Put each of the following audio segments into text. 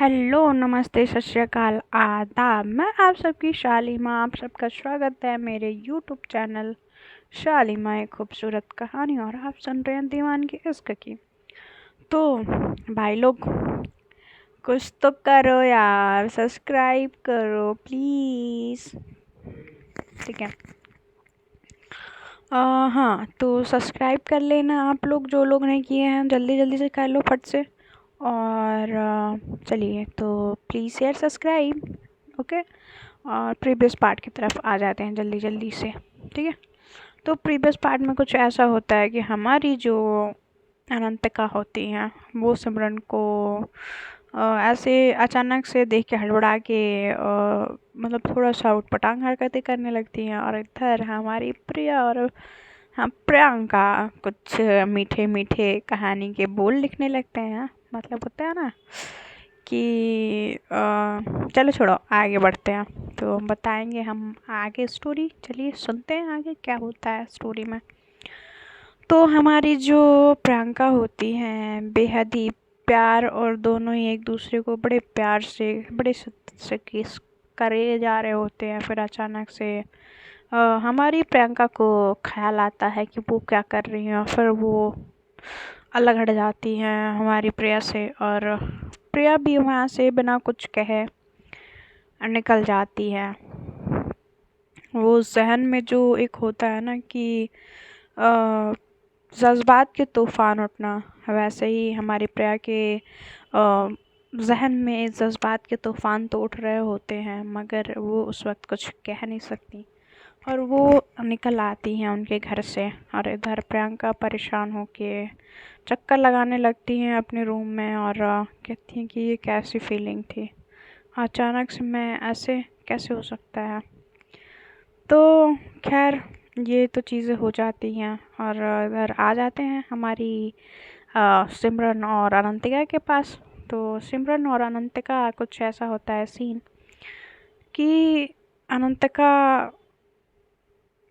Hello, नमस्ते, सत श्री अकाल, आदाब। मैं आप सबकी शालिमा, आप सबका स्वागत है मेरे यूट्यूब चैनल शालिमा एक खूबसूरत कहानी। और आप सुन रहे हैं दीवान की इश्क की। तो भाई लोग, कुछ तो करो यार, सब्सक्राइब करो प्लीज़। ठीक है। हाँ, तो सब्सक्राइब कर लेना आप लोग, जो लोग नहीं किए हैं जल्दी जल्दी से कर लो फट से। और चलिए, तो प्लीज़ शेयर सब्सक्राइब। ओके। और प्रीवियस पार्ट की तरफ आ जाते हैं जल्दी जल्दी से। ठीक है। तो प्रीवियस पार्ट में कुछ ऐसा होता है कि हमारी जो अनंतिका होती हैं वो सिमरन को ऐसे अचानक से देख के हड़बड़ा के मतलब थोड़ा सा उटपटांग हरकतें करने लगती हैं। और इधर हमारी प्रिया और हाँ प्रियंका कुछ मीठे मीठे कहानी के बोल लिखने लगते हैं। मतलब होता है ना कि चलो छोड़ो, आगे बढ़ते हैं। तो बताएंगे हम आगे स्टोरी। चलिए सुनते हैं आगे क्या होता है स्टोरी में। तो हमारी जो प्रियंका होती हैं बेहद ही प्यार, और दोनों ही एक दूसरे को बड़े प्यार से बड़े से किस करे जा रहे होते हैं। फिर अचानक से हमारी प्रियंका को ख्याल आता है कि वो क्या कर रही हैं। फिर वो अलग हट जाती हैं हमारी प्रिया से, और प्रिया भी वहाँ से बिना कुछ कहे निकल जाती है। वो जहन में जो एक होता है ना कि जज्बात के तूफान उठना, वैसे ही हमारी प्रिया के जहन में जज्बात के तूफान तो उठ रहे होते हैं, मगर वो उस वक्त कुछ कह नहीं सकती। और वो निकल आती हैं उनके घर से। और इधर प्रियंका परेशान होके चक्कर लगाने लगती हैं अपने रूम में, और कहती हैं कि ये कैसी फीलिंग थी, अचानक से मैं ऐसे कैसे हो सकता है। तो खैर, ये तो चीज़ें हो जाती हैं। और इधर आ जाते हैं हमारी सिमरन और अनंतिका के पास। तो सिमरन और अनंतिका कुछ ऐसा होता है सीन कि अनंतिका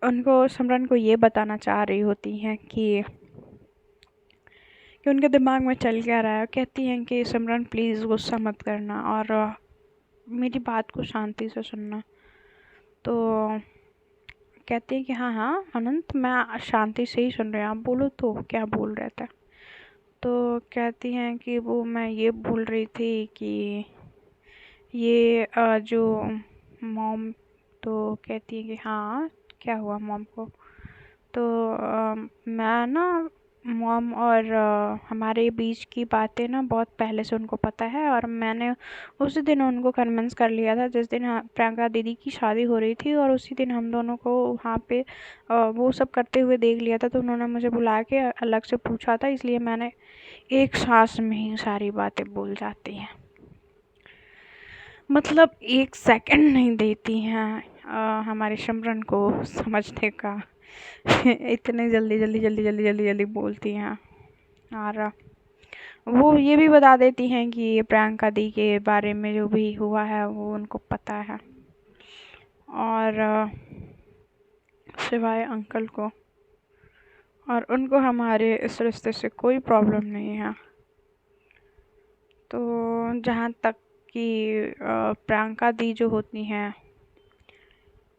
उनको सिमरन को ये बताना चाह रही होती हैं कि उनके दिमाग में चल क्या रहा है। कहती हैं कि सिमरन प्लीज़ गुस्सा मत करना, और मेरी बात को शांति से सुनना। तो कहती है कि हाँ हाँ अनंत, मैं शांति से ही सुन रही हूँ, आप बोलो तो क्या बोल रहे थे। तो कहती हैं कि वो मैं ये बोल रही थी कि ये जो मॉम। तो कहती है कि हाँ क्या हुआ मॉम को। तो मैं ना मॉम और हमारे बीच की बातें ना बहुत पहले से उनको पता है, और मैंने उसी दिन उनको कन्विंस कर लिया था जिस दिन प्रियंका दीदी की शादी हो रही थी। और उसी दिन हम दोनों को वहाँ पे वो सब करते हुए देख लिया था। तो उन्होंने मुझे बुला के अलग से पूछा था, इसलिए मैंने एक सांस में ही सारी बातें बोल जाती हैं। मतलब एक सेकंड नहीं देती हैं हमारी सिमरन को समझने का। इतने जल्दी जल्दी जल्दी जल्दी जल्दी जल्दी बोलती हैं। और वो ये भी बता देती हैं कि प्रियंका दी के बारे में जो भी हुआ है वो उनको पता है, और सिवाय अंकल को। और उनको हमारे इस रिश्ते से कोई प्रॉब्लम नहीं है। तो जहाँ तक कि प्रियंका दी जो होती हैं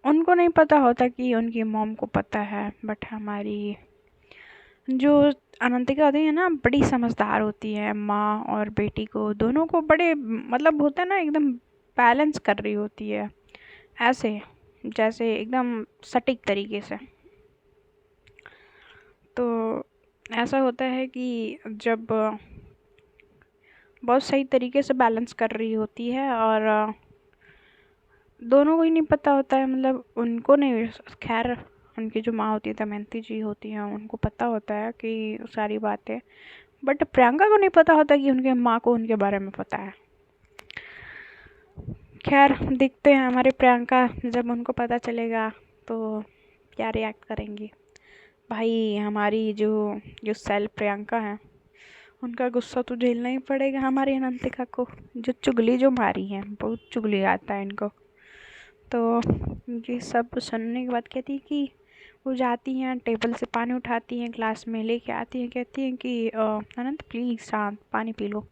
उनको नहीं पता होता कि उनकी मॉम को पता है। बट हमारी जो अनंतिका होती है ना, बड़ी समझदार होती है। माँ और बेटी को दोनों को बड़े मतलब होता है ना, एकदम बैलेंस कर रही होती है, ऐसे जैसे एकदम सटीक तरीके से। तो ऐसा होता है कि जब बहुत सही तरीके से बैलेंस कर रही होती है, और दोनों को ही नहीं पता होता है, मतलब उनको नहीं, खैर उनकी जो माँ होती है दमयंती जी होती हैं उनको पता होता है कि सारी बातें। बट प्रियंका को नहीं पता होता कि उनके माँ को उनके बारे में पता है। खैर देखते हैं हमारी प्रियंका जब उनको पता चलेगा तो क्या रिएक्ट करेंगी। भाई हमारी जो जो सेल प्रियंका है उनका गुस्सा तो झेलना ही पड़ेगा हमारी अनंतिका को। जो चुगली जो मारी है, बहुत चुगली आता है इनको। तो ये सब सुनने के बाद कहती है कि वो जाती हैं टेबल से पानी उठाती हैं, ग्लास में लेके आती हैं, कहती हैं कि अनंत प्लीज़ शांत पानी पी लो।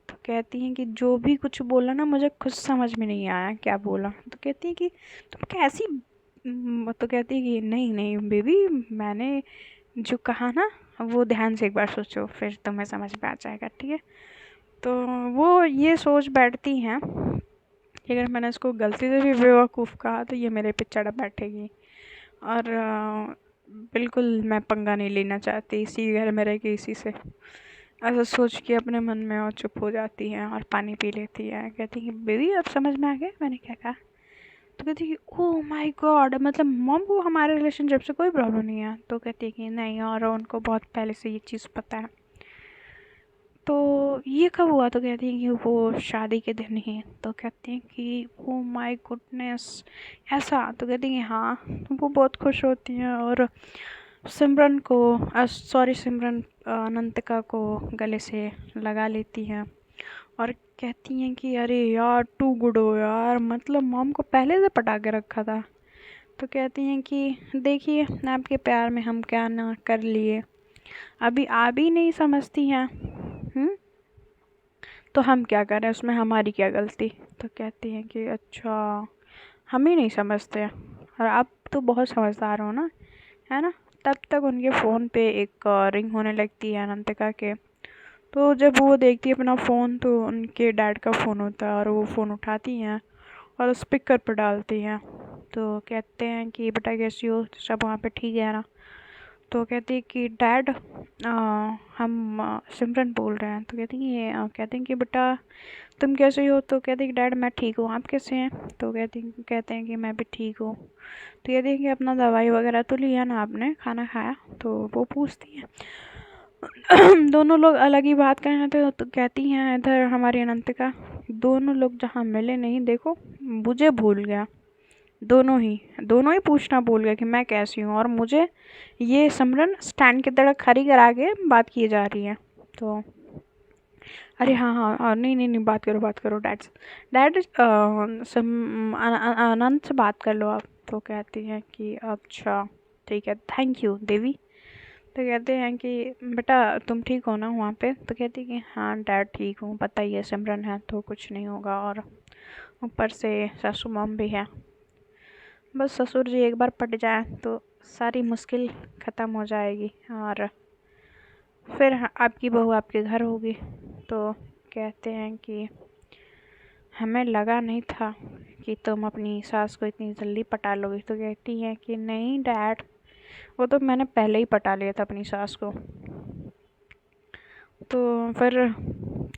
तो कहती हैं कि जो भी कुछ बोला ना मुझे खुद समझ में नहीं आया क्या बोला। तो कहती है कि तुम कैसी तो कहती है कि नहीं नहीं बेबी, मैंने जो कहा ना वो ध्यान से एक बार सोचो, फिर तुम्हें समझ में आ जाएगा, ठीक है। तो वो ये सोच बैठती हैं कि अगर मैंने इसको गलती से भी बेवकूफ़ कहा तो ये मेरे पे चढ़ बैठेगी, और बिल्कुल मैं पंगा नहीं लेना चाहती इसी घर में रह के इसी से। ऐसा सोच के अपने मन में और चुप हो जाती है और पानी पी लेती है। कहती है बेबी अब समझ में आ गया मैंने क्या कहा। तो कहती है ओह माय गॉड, मतलब मॉम को हमारे रिलेशनशिप से कोई प्रॉब्लम नहीं है। तो कहती है कि नहीं, और उनको बहुत पहले से ये चीज़ पता है। तो ये कब हुआ। तो कहती हैं कि वो शादी के दिन ही। तो कहती हैं कि ओ माय गुडनेस, ऐसा। तो कहती हैं हाँ। वो बहुत खुश होती हैं और सिमरन को सिमरन अनंतिका को गले से लगा लेती हैं और कहती हैं कि अरे यार टू गुड हो यार, मतलब मॉम को पहले से पटा के रखा था। तो कहती हैं कि देखिए आपके प्यार में हम क्या ना कर लिए, अभी आप ही नहीं समझती हैं। तो हम क्या करें, उसमें हमारी क्या गलती। तो कहती हैं कि अच्छा हम ही नहीं समझते, और आप तो बहुत समझदार हो ना, है ना। तब तक उनके फ़ोन पे एक रिंग होने लगती है अनंतिका के। तो जब वो देखती है अपना फ़ोन तो उनके डैड का फ़ोन होता है, और वो फ़ोन उठाती हैं और स्पीकर पर डालती हैं। तो कहते हैं कि बेटा कैसी हो, सब वहाँ पे ठीक है ना। तो कहती है कि डैड हम सिमरन बोल रहे हैं। तो कहती है कहते हैं कि बेटा तुम कैसे हो। तो कहती है कि डैड मैं ठीक हूँ, आप कैसे हैं। तो कहते हैं कि मैं भी ठीक हूँ। तो कहती है कि अपना दवाई वगैरह तो लिया ना आपने, खाना खाया। तो वो पूछती हैं दोनों लोग अलग ही बात कर रहे थे। तो कहती हैं इधर हमारी अनंतिका, दोनों लोग जहाँ मिले नहीं, देखो मुझे भूल गया, दोनों ही पूछना भूल गए कि मैं कैसी हूँ, और मुझे ये सिमरन स्टैंड की तरह खड़ी करा के बात की जा रही है। तो अरे हाँ हाँ नहीं नहीं नहीं, बात करो डैड से, डैड अनंत से बात कर लो आप। तो कहती हैं कि अच्छा ठीक है, थैंक यू देवी। तो कहते हैं कि बेटा तुम ठीक हो ना वहाँ पे। तो कहती है कि हाँ डैड ठीक हूँ, पता ही है सिमरन है तो कुछ नहीं होगा, और ऊपर से सासू मॉम भी है, बस ससुर जी एक बार पट जाए तो सारी मुश्किल ख़त्म हो जाएगी, और फिर आपकी बहू आपके घर होगी। तो कहते हैं कि हमें लगा नहीं था कि तुम अपनी सास को इतनी जल्दी पटा लोगी। तो कहती हैं कि नहीं डैड, वो तो मैंने पहले ही पटा लिया था अपनी सास को। तो फिर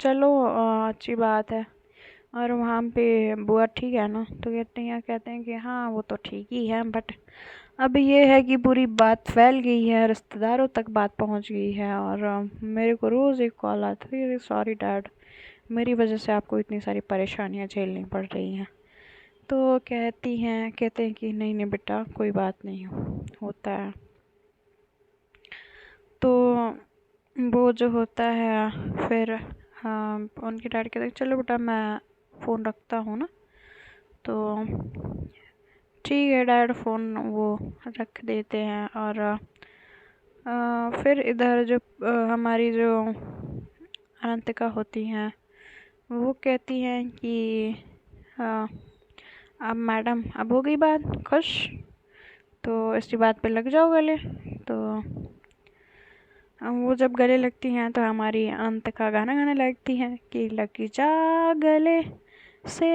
चलो अच्छी बात है। और वहाँ पे बुआ ठीक है ना। तो कहते हैं कि हाँ वो तो ठीक ही है, बट अब ये है कि पूरी बात फैल गई है, रिश्तेदारों तक बात पहुँच गई है, और मेरे को रोज़ एक कॉल आती है, सॉरी डैड मेरी वजह से आपको इतनी सारी परेशानियाँ झेलनी पड़ रही हैं। तो कहते हैं कि नहीं नहीं बेटा कोई बात नहीं होता है। तो वो जो होता है फिर हाँ उनके डैड कहते हैं चलो बेटा मैं फ़ोन रखता हूँ ना। तो ठीक है डैड फ़ोन वो रख देते हैं, और फिर इधर जो हमारी जो अनंतिका होती हैं वो कहती हैं कि अब मैडम अब हो गई बात खुश, तो इसी बात पे लग जाओ गले। तो वो जब गले लगती हैं तो हमारी अनंतिका गाना गाने लगती हैं कि लगी जा गले से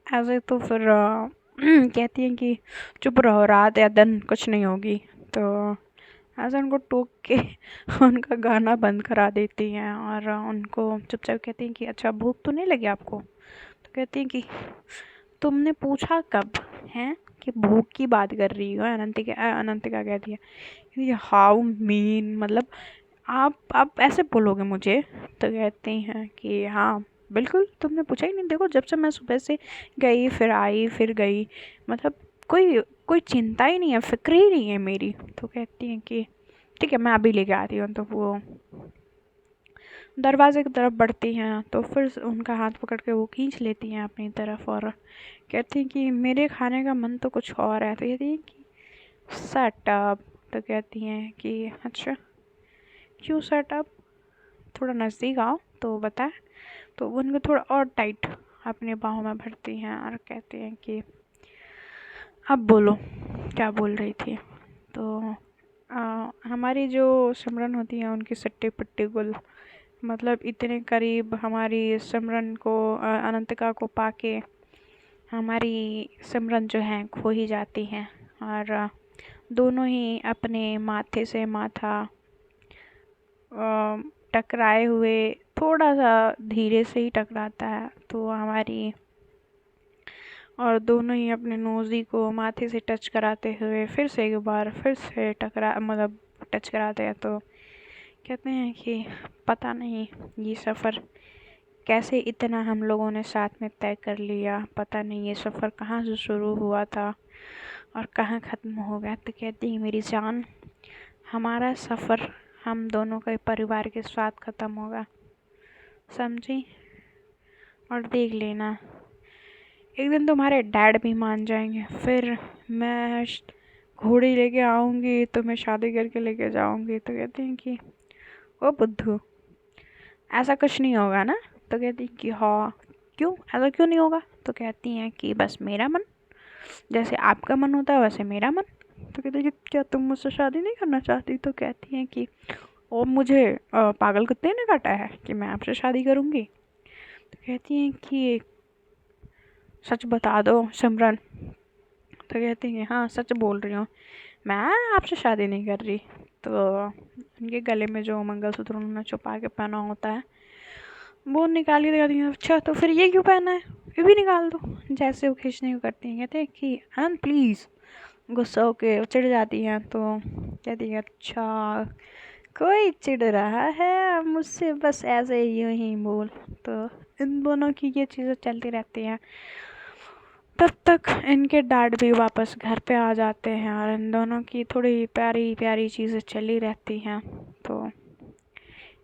ऐसे। तो फिर कहती हैं कि चुप रहो, रात या दिन कुछ नहीं होगी। तो ऐसे उनको टोक के उनका गाना बंद करा देती हैं, और उनको चुपचाप कहती हैं कि अच्छा भूख तो नहीं लगी आपको। तो कहती हैं कि तुमने पूछा कब हैं कि भूख की बात कर रही हो। अनंतिका कहती है ये हाउ मीन, मतलब आप ऐसे बोलोगे मुझे। तो कहती हैं कि हाँ बिल्कुल तुमने पूछा ही नहीं, देखो जब से मैं सुबह से गई फिर आई फिर गई, मतलब कोई कोई चिंता ही नहीं है, फिक्र ही नहीं है मेरी। तो कहती हैं कि ठीक है मैं अभी लेके आ रही हूँ। तो वो दरवाजे की तरफ बढ़ती हैं तो फिर उनका हाथ पकड़ के वो खींच लेती हैं अपनी तरफ, और कहती हैं कि मेरे खाने का मन तो कुछ और है। तो कहती हैं कि शट अप। तो कहती हैं कि अच्छा क्यों शट अप, थोड़ा नज़दीक आओ तो बता। तो वो उनको थोड़ा और टाइट अपने बाहों में भरती हैं और कहती हैं कि अब बोलो क्या बोल रही थी। तो हमारी जो सिमरन होती है उनकी सट्टी पट्टी गुल, मतलब इतने करीब हमारी सिमरन को अनंतिका को पाके हमारी सिमरन जो है खो ही जाती हैं। और दोनों ही अपने माथे से माथा टकराए हुए, थोड़ा सा धीरे से ही टकराता है तो हमारी, और दोनों ही अपने नोज़ी को माथे से टच कराते हुए फिर से एक बार फिर से मतलब टच कराते हैं। तो कहते हैं कि पता नहीं ये सफ़र कैसे इतना हम लोगों ने साथ में तय कर लिया, पता नहीं ये सफ़र कहाँ से शुरू हुआ था और कहाँ ख़त्म हो गया। तो कहती है मेरी जान, हमारा सफ़र हम दोनों के परिवार के साथ ख़त्म होगा, समझी? और देख लेना एक दिन तुम्हारे डैड भी मान जाएंगे, फिर मैं घोड़ी लेके आऊँगी तो मैं शादी करके लेके जाऊँगी। तो कहते हैं कि ओ बुद्धू, ऐसा कुछ नहीं होगा ना? तो कहती हैं कि हाँ, क्यों ऐसा क्यों नहीं होगा? तो कहती हैं कि बस मेरा मन, जैसे आपका मन होता है वैसे मेरा मन। तो कहते हैं कि क्या तुम मुझसे शादी नहीं करना चाहती? तो कहती हैं कि ओ मुझे पागल कुत्ते ने काटा है कि मैं आपसे शादी करूँगी? तो कहती हैं कि सच बता दो सिमरन। तो कहती हैं हाँ सच बोल रही हूँ, मैं आपसे शादी नहीं कर रही। तो उनके गले में जो मंगलसूत्र उन्होंने छुपा के पहना होता है वो निकाल के दिखाती हैं। अच्छा तो फिर ये क्यों पहना है, ये भी निकाल दो। जैसे वो खींचने को करती हैं कहते हैं कि अनंत प्लीज़, गुस्सा होके चिढ़ जाती हैं। तो कहती हैं अच्छा कोई चिढ़ रहा है मुझसे, बस ऐसे यूं ही बोल। तो इन दोनों की ये चीज़ें चलती रहती हैं। तब तक इनके डैड भी वापस घर पे आ जाते हैं और इन दोनों की थोड़ी प्यारी प्यारी चीज़ें चली रहती हैं। तो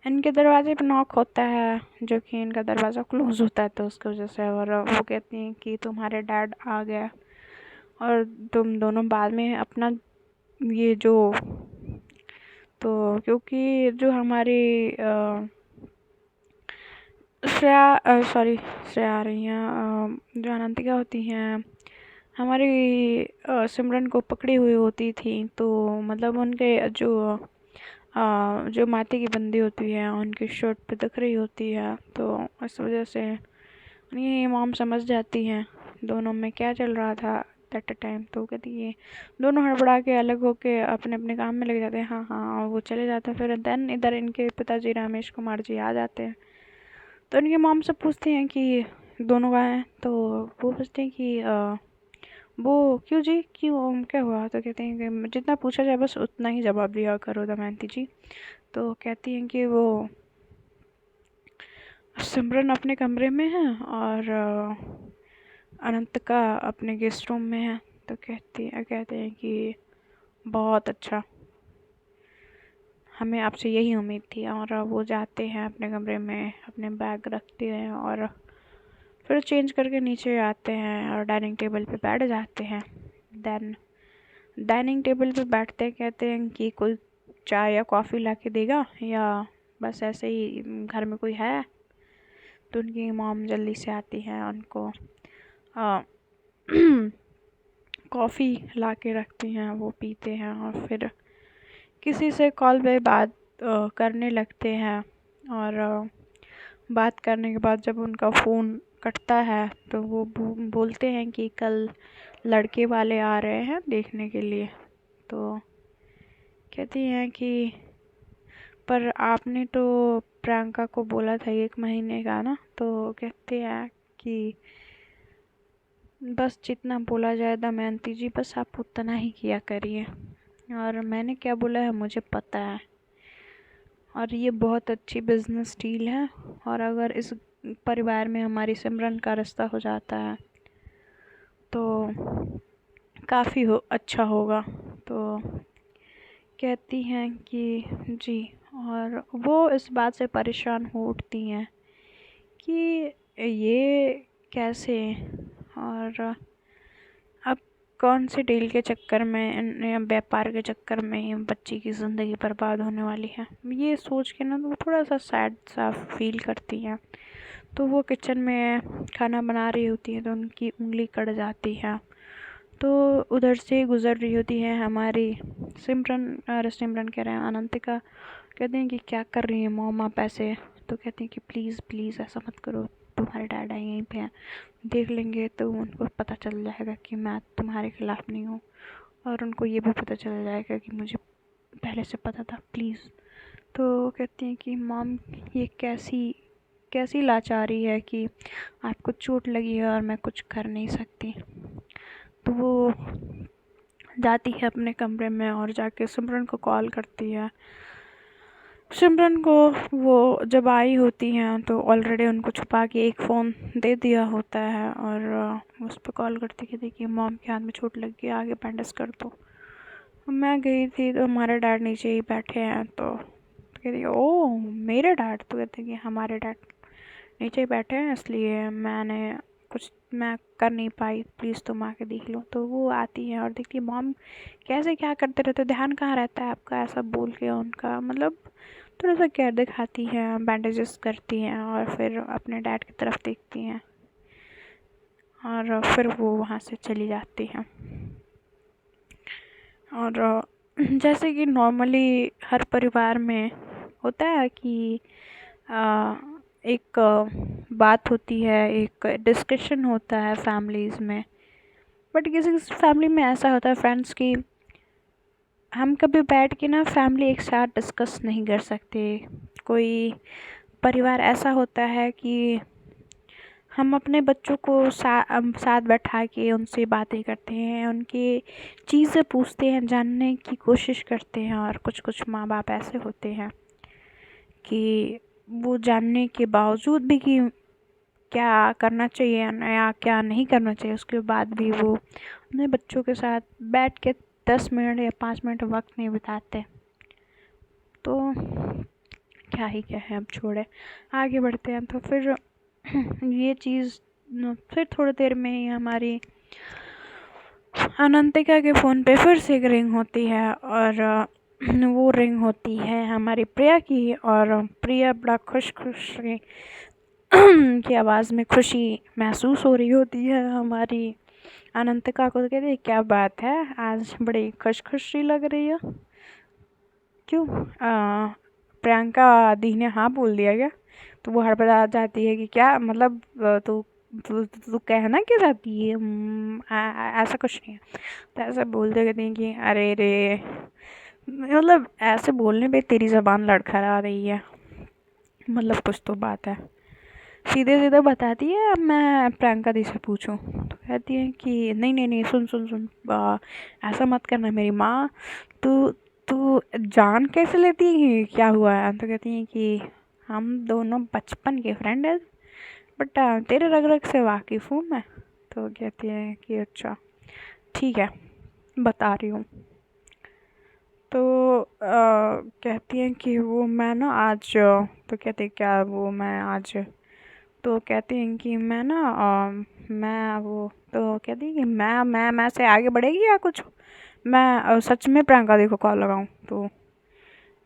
इनके दरवाजे पे नॉक होता है, जो कि इनका दरवाज़ा क्लोज होता है तो उसकी वजह से, और वो कहती हैं कि तुम्हारे डैड आ गया और तुम दोनों बाद में अपना ये जो, तो क्योंकि जो हमारी श्रेया आ रही हैं, जो अनंतिका होती हैं हमारी सिमरन को पकड़ी हुई होती थी। तो मतलब उनके जो माथे की बंदी होती है उनकी शर्ट पे दिख रही होती है। तो इस वजह से ये मॉम समझ जाती हैं दोनों में क्या चल रहा था दैट टाइम। तो कहती है दोनों हड़बड़ा के अलग होके अपने अपने काम में लग जाते हैं। हाँ हाँ वो चले जाते हैं। फिर देन इधर इनके पिताजी रमेश कुमार जी आ जाते हैं। तो इनके मॉम से पूछते हैं कि दोनों कहाँ हैं? तो वो पूछते हैं कि वो क्यों जी, क्यों क्या हुआ? तो कहते हैं कि जितना पूछा जाए बस उतना ही जवाब दिया करो दमयंती जी। तो कहती हैं कि वो सिमरन अपने कमरे में है और अनंतिका अपने गेस्ट रूम में है। तो कहते हैं कि बहुत अच्छा, हमें आपसे यही उम्मीद थी। और वो जाते हैं अपने कमरे में, अपने बैग रखते हैं और फिर चेंज करके नीचे आते हैं और डाइनिंग टेबल पे बैठ जाते हैं। देन डाइनिंग टेबल पे बैठते कहते हैं कि कोई चाय या कॉफ़ी ला के देगा या बस ऐसे ही घर में कोई है? तो उनकी मॉम जल्दी से आती है, उनको कॉफ़ी ला के रखती हैं, वो पीते हैं और फिर किसी से कॉल पे बात करने लगते हैं। और बात करने के बाद जब उनका फ़ोन कटता है तो वो बोलते हैं कि कल लड़के वाले आ रहे हैं देखने के लिए। तो कहती हैं कि पर आपने तो प्रियंका को बोला था 1 महीने का ना? तो कहते हैं कि बस जितना बोला जाए दमयंती जी, बस आप उतना ही किया करिए, और मैंने क्या बोला है मुझे पता है, और ये बहुत अच्छी बिजनेस डील है, और अगर इस परिवार में हमारी सिमरन का रिश्ता हो जाता है तो काफ़ी अच्छा होगा। तो कहती हैं कि जी, और वो इस बात से परेशान हो उठती हैं कि ये कैसे, और अब कौन से डील के चक्कर में, व्यापार के चक्कर में बच्ची की ज़िंदगी बर्बाद होने वाली है। ये सोच के ना वो थोड़ा सा सैड सा फील करती हैं। तो वो किचन में खाना बना रही होती है तो उनकी उंगली कट जाती है। तो उधर से गुज़र रही होती है हमारी सिमरन कह रहे हैं, अनंतिका। कहते हैं कि क्या कर रही हैं मॉम आप ऐसे? तो कहती हैं कि प्लीज़ प्लीज़ ऐसा मत करो, तुम्हारे डैड यहीं पे हैं, देख लेंगे तो उनको पता चल जाएगा कि मैं तुम्हारे खिलाफ़ नहीं हूँ, और उनको ये भी पता चल जाएगा कि मुझे पहले से पता था, प्लीज़। तो कहती हैं कि मॉम ये कैसी कैसी लाचारी है कि आपको चोट लगी है और मैं कुछ कर नहीं सकती। तो वो जाती है अपने कमरे में और जाके सिमरन को कॉल करती है। सिमरन को वो जब आई होती हैं तो ऑलरेडी उनको छुपा के एक फ़ोन दे दिया होता है, और उस पर कॉल करती है, देखिए मॉम के हाथ में चोट लग गई, आगे बैंडेज कर दो। मैं गई थी तो हमारे डैड नीचे ही बैठे हैं, तो कहती है ओह मेरे डैड? तो कहते हैं कि हमारे डैड नीचे ही बैठे हैं, इसलिए मैं कर नहीं पाई, प्लीज़ तुम आके देख लो। तो वो आती है और देखती है मॉम कैसे क्या करते रहते, ध्यान कहाँ रहता है आपका, ऐसा बोल के उनका मतलब थोड़ा सा केयर दिखाती हैं, बैंडेजेस करती हैं और फिर अपने डैड की तरफ देखती हैं और फिर वो वहाँ से चली जाती हैं। और जैसे कि नॉर्मली हर परिवार में होता है कि एक बात होती है, एक डिस्कशन होता है फैमिलीज़ में, बट किसी किसी फैमिली में ऐसा होता है फ्रेंड्स कि हम कभी बैठ के ना फैमिली एक साथ डिस्कस नहीं कर सकते। कोई परिवार ऐसा होता है कि हम अपने बच्चों को साथ बैठा के उनसे बातें करते हैं, उनकी चीज़ें पूछते हैं, जानने की कोशिश करते हैं, और कुछ कुछ माँ बाप ऐसे होते हैं कि वो जानने के बावजूद भी कि क्या करना चाहिए या क्या नहीं करना चाहिए, उसके बाद भी वो अपने बच्चों के साथ बैठ के 10 मिनट या 5 मिनट वक्त नहीं बिताते। तो क्या ही क्या है, अब छोड़े, आगे बढ़ते हैं। तो फिर ये चीज़ फिर थोड़ी देर में ही हमारी अनंतिका के फ़ोन पे फिर से एक रिंग होती है, और वो रिंग होती है हमारी प्रिया की, और प्रिया बड़ा खुश खुश की आवाज़ में खुशी महसूस हो रही होती है हमारी अनंतिका को। तो कहती है क्या बात है, आज बड़ी खुश खुशी लग रही है, क्यों प्रियंका दी ने हाँ बोल दिया क्या? तो वो हड़बड़ा जाती है कि क्या मतलब, तू तू तू कहना क्या चाहती है? ऐसा कुछ नहीं है। तो ऐसा बोलते कहती हैं कि अरे रे, मतलब ऐसे बोलने पे तेरी ज़बान लड़खड़ा रही है, मतलब कुछ तो बात है। सीधे सीधे बताती है, अब मैं प्रियंका दी से पूछूं? तो कहती है कि नहीं नहीं नहीं, सुन सुन सुन, ऐसा मत करना मेरी माँ, तू तू जान कैसे लेती है क्या हुआ है? तो कहती है कि हम दोनों बचपन के फ्रेंड हैं, बट तेरे रग रग से वाकिफ़ हूँ मैं। तो कहती है कि अच्छा ठीक है, बता रही हूँ। तो कहती हैं कि वो मैं ना आज, तो कहती है क्या वो मैं आज, तो कहती हैं कि मैं ना मैं वो, तो कहती है कि मैं से आगे बढ़ेगी या कुछ, मैं सच में प्रियंका दी को कॉल लगाऊं? तो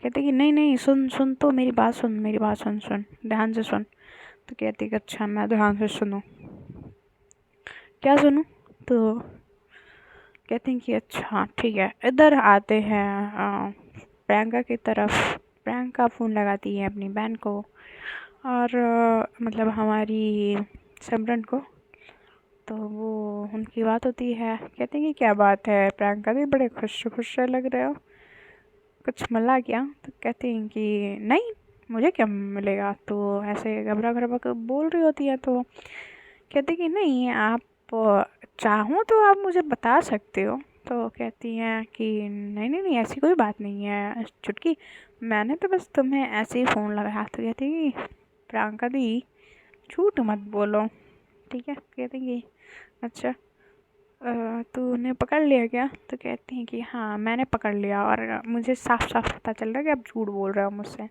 कहती है कि नहीं नहीं, सुन सुन, तो मेरी बात सुन, मेरी बात सुन, सुन ध्यान से सुन। तो कहती है कि अच्छा मैं ध्यान से सुनूं, क्या सुनूं? तो कहती हैं कि अच्छा ठीक है, इधर आते हैं प्रियंका की तरफ। प्रियंका फ़ोन लगाती है अपनी बहन को, और मतलब हमारी सिमरन को। तो वो उनकी बात होती है, कहते हैं कि क्या बात है प्रियंका दी, बड़े खुश खुश से लग रहे हो, कुछ मिला क्या? तो कहती हैं कि नहीं, मुझे क्या मिलेगा? तो ऐसे घबरा घबरा कर बोल रही होती है। तो कहती कि नहीं, आप चाहो तो आप मुझे बता सकते हो। तो कहती हैं कि नहीं नहीं नहीं, ऐसी कोई बात नहीं है चुटकी, मैंने तो बस तुम्हें ऐसे ही फ़ोन लगाया। तो कहती कि प्रियंका दी झूठ मत बोलो, ठीक है? कहती कि अच्छा तूने पकड़ लिया क्या? तो कहती हैं कि हाँ मैंने पकड़ लिया, और मुझे साफ साफ पता चल रहा है कि आप झूठ बोल रहे हो मुझसे।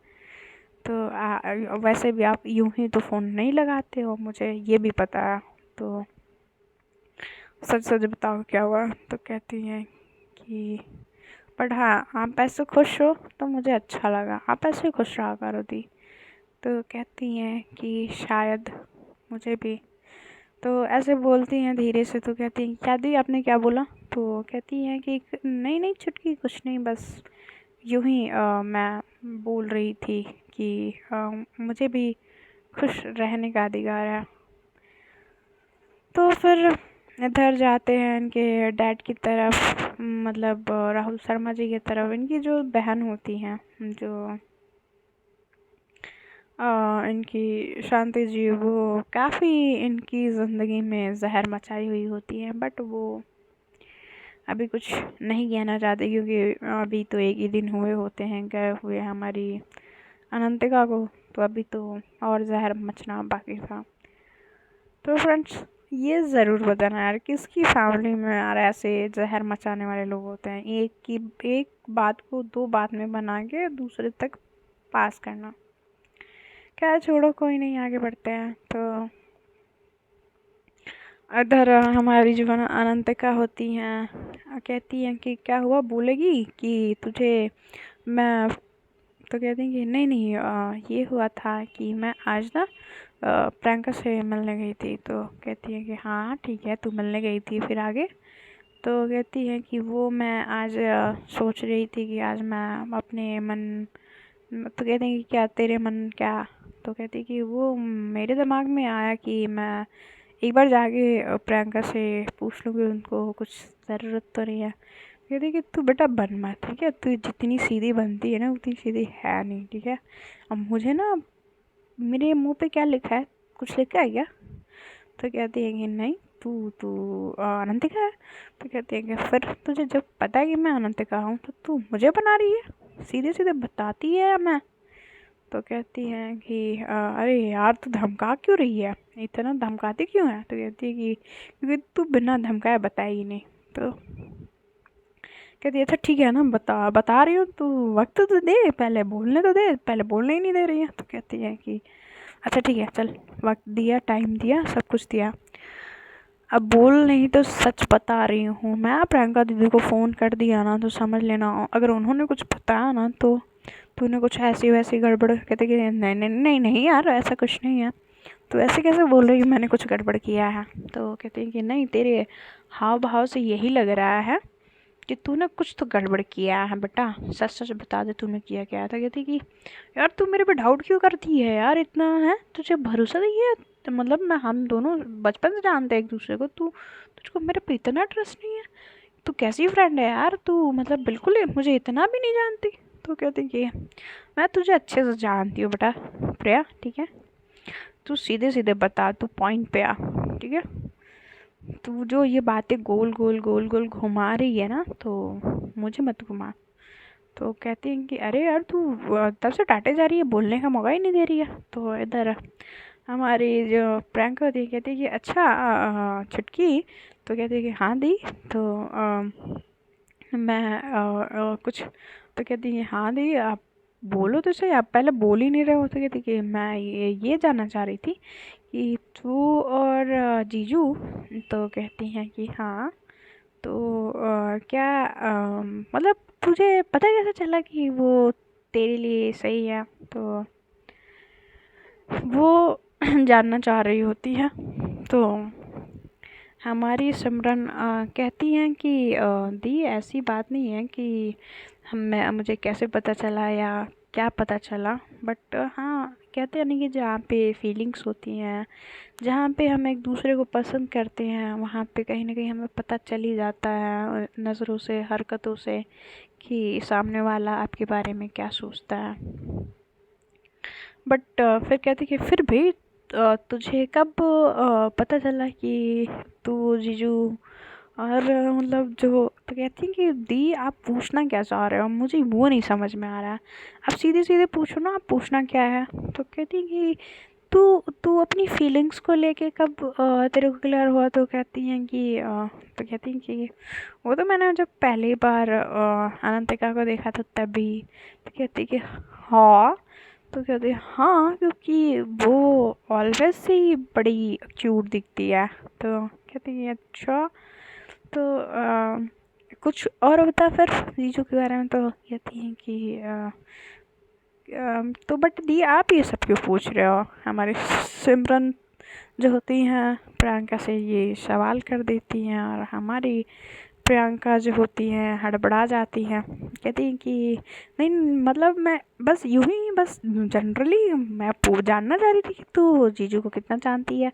तो वैसे भी आप यूं ही तो फ़ोन नहीं लगाते हो, मुझे ये भी पता है, तो सच सच बताओ क्या हुआ? तो कहती हैं कि बट हाँ, आप ऐसे खुश हो तो मुझे अच्छा लगा, आप ऐसे खुश रहा करो दी। तो कहती हैं कि शायद मुझे भी। तो ऐसे बोलती हैं धीरे से, तो कहती हैं क्या दी आपने क्या बोला? तो कहती हैं कि नहीं नहीं छुटकी, कुछ नहीं, बस यूं ही मैं बोल रही थी कि मुझे भी खुश रहने का अधिकार है। तो फिर इधर जाते हैं इनके डैड की तरफ, मतलब राहुल शर्मा जी की तरफ। इनकी जो बहन होती हैं, जो इनकी शांति जी, वो काफ़ी इनकी ज़िंदगी में जहर मचाई हुई होती हैं, बट वो अभी कुछ नहीं कहना चाहते, क्योंकि अभी तो एक ही दिन हुए होते हैं गए हुए हमारी अनंतिका को, तो अभी तो और जहर मचना बाकी था। तो फ्रेंड्स, ये ज़रूर बताना यार, किसकी फैमिली में यार ऐसे जहर मचाने वाले लोग होते हैं, एक बात को दो बात में बना के दूसरे तक पास करना। क्या, छोड़ो, कोई नहीं, आगे बढ़ते हैं। तो इधर हमारी जो है ना अनंतिका होती हैं, कहती हैं कि क्या हुआ, बोलेगी कि तुझे मैं। तो कहती हैं कि नहीं नहीं, ये हुआ था कि मैं आज ना प्रियंका से मिलने गई थी। तो कहती है कि हाँ ठीक है, तू मिलने गई थी, फिर आगे? तो कहती है कि वो मैं आज सोच रही थी कि आज मैं अपने मन। तो कहते हैं कि क्या तेरे मन क्या? तो कहती है कि वो मेरे दिमाग में आया कि मैं एक बार जाके प्रियंका से पूछ लूँ कि उनको कुछ ज़रूरत तो नहीं है। कहती है कि तू बेटा बन मत, ठीक है? तू जितनी सीधी बनती है ना उतनी सीधी है नहीं, ठीक है? अब मुझे ना, मेरे मुंह पे क्या लिखा है, कुछ लिखा है क्या? तो कहती है कि नहीं, तू तू अनंतिका है। तो कहती है कि फिर तुझे जब पता है कि मैं अनंतिका हूँ तो तू मुझे बना रही है, सीधे सीधे बताती है मैं। तो कहती हैं कि अरे यार, तू धमका क्यों रही है, इतना धमकाती क्यों है? तो कहती है कि क्योंकि तू बिना धमकाए बताएगी नहीं। तो कहती है अच्छा ठीक है ना, बता बता रही हूँ, तू वक्त तो दे, पहले बोलने तो दे, पहले बोलने ही नहीं दे रही है। तो कहती है कि अच्छा ठीक है, चल, वक्त दिया, टाइम दिया, सब कुछ दिया, अब बोल नहीं तो सच बता रही हूँ मैं। प्रियंका दीदी को फ़ोन कर दिया ना तो समझ लेना, अगर उन्होंने कुछ बताया ना तो तूने कुछ ऐसी वैसी गड़बड़। कहते कि नहीं नहीं नहीं नहीं यार, ऐसा कुछ नहीं है, तो ऐसे कैसे बोल रही है मैंने कुछ गड़बड़ किया है? तो कहते हैं कि नहीं, तेरे हाव भाव से यही लग रहा है कि तूने कुछ तो गड़बड़ किया है बेटा, सच सच बता दे तूने किया क्या था। कहती कि यार तू मेरे पे डाउट क्यों करती है यार, इतना है तुझे भरोसा नहीं है? तो मतलब मैं, हम दोनों बचपन से जानते हैं एक दूसरे को, तू तुझको मेरे पे इतना ट्रस्ट नहीं है? तू कैसी फ्रेंड है यार तू, मतलब बिल्कुल ही मुझे इतना भी नहीं जानती। तो कहती कि मैं तुझे अच्छे से जानती हूँ बेटा प्रिया, ठीक है? तू सीधे सीधे बता, तू पॉइंट पे आ, ठीक है? तू जो ये बातें गोल गोल गोल गोल घुमा रही है ना, तो मुझे मत घुमा। तो कहती हैं कि अरे यार, तू तब से डांटे जा रही है, बोलने का मौका ही नहीं दे रही है। तो इधर हमारी जो प्रैंक होती है कहती है कि अच्छा छुटकी। तो कहती है कि हाँ दी। तो मैं कुछ। तो कहती है हाँ दी, आप बोलो तो सही, आप पहले बोल ही नहीं रहे हो। तो कहती कि मैं ये जानना चाह रही थी कि तू और जीजू। तो कहती हैं कि हाँ। तो क्या मतलब तुझे पता कैसे चला कि वो तेरे लिए सही है? तो वो जानना चाह रही होती है। तो हमारी सिमरन कहती हैं कि दी ऐसी बात नहीं है कि मुझे कैसे पता चला या क्या पता चला, बट हाँ कहते हैं ना कि जहाँ पे फीलिंग्स होती हैं, जहाँ पे हम एक दूसरे को पसंद करते हैं, वहाँ पे कहीं ना कहीं हमें पता चल ही जाता है नज़रों से, हरकतों से, कि सामने वाला आपके बारे में क्या सोचता है। बट फिर कहते कि फिर भी तुझे कब पता चला कि तू जीजू और मतलब जो। तो कहती हैं कि दी आप पूछना क्या चाह रहे हो, मुझे वो नहीं समझ में आ रहा है, आप सीधे सीधे पूछो ना, आप पूछना क्या है? तो कहती हैं कि तू तू अपनी फीलिंग्स को लेके कब तेरे को क्लियर हुआ? तो कहती हैं कि तो कहती हैं कि वो तो मैंने जब पहली बार अनंतिका को देखा था तभी। तो कहती कि हाँ। तो कहते हाँ, क्योंकि वो ऑलवेज से ही बड़ी क्यूट दिखती है। तो कहती है अच्छा। तो कुछ और बता फिर जीजू के बारे में। तो कहती हैं कि तो बट दी आप ये सब क्यों पूछ रहे हो? हमारी सिमरन जो होती हैं प्रियंका से ये सवाल कर देती हैं और हमारी प्रियंका जो होती हैं हड़बड़ा जाती हैं, कहती हैं कि नहीं मतलब मैं बस यूं ही बस जनरली मैं जानना चाह रही थी कि तू जीजू को कितना जानती है,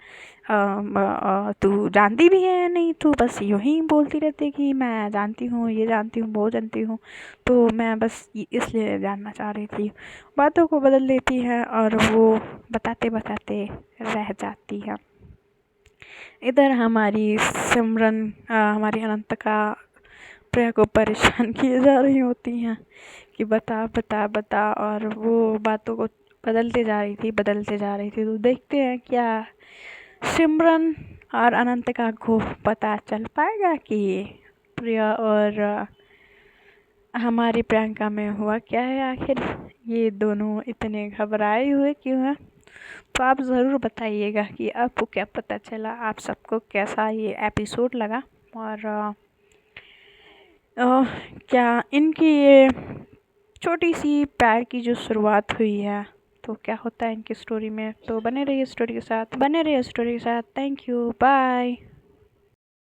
तू जानती भी है या नहीं, तू बस यूं ही बोलती रहती है कि मैं जानती हूँ, ये जानती हूँ, वो जानती हूँ, तो मैं बस इसलिए जानना चाह रही थी। बातों को बदल देती है और वो बताते बताते रह जाती है। इधर हमारी सिमरन हमारी अनंतिका प्रिया को परेशान किए जा रही होती हैं कि बता बता बता, और वो बातों को बदलते जा रही थी। तो देखते हैं क्या सिमरन और अनंतिका को पता चल पाएगा कि प्रिया और हमारी प्रियंका में हुआ क्या है, आखिर ये दोनों इतने घबराए हुए क्यों हैं। तो आप ज़रूर बताइएगा कि आपको क्या पता चला, आप सबको कैसा ये एपिसोड लगा, और क्या इनकी ये छोटी सी प्यार की जो शुरुआत हुई है तो क्या होता है इनकी स्टोरी में। तो बने रहिए स्टोरी के साथ, थैंक यू, बाय।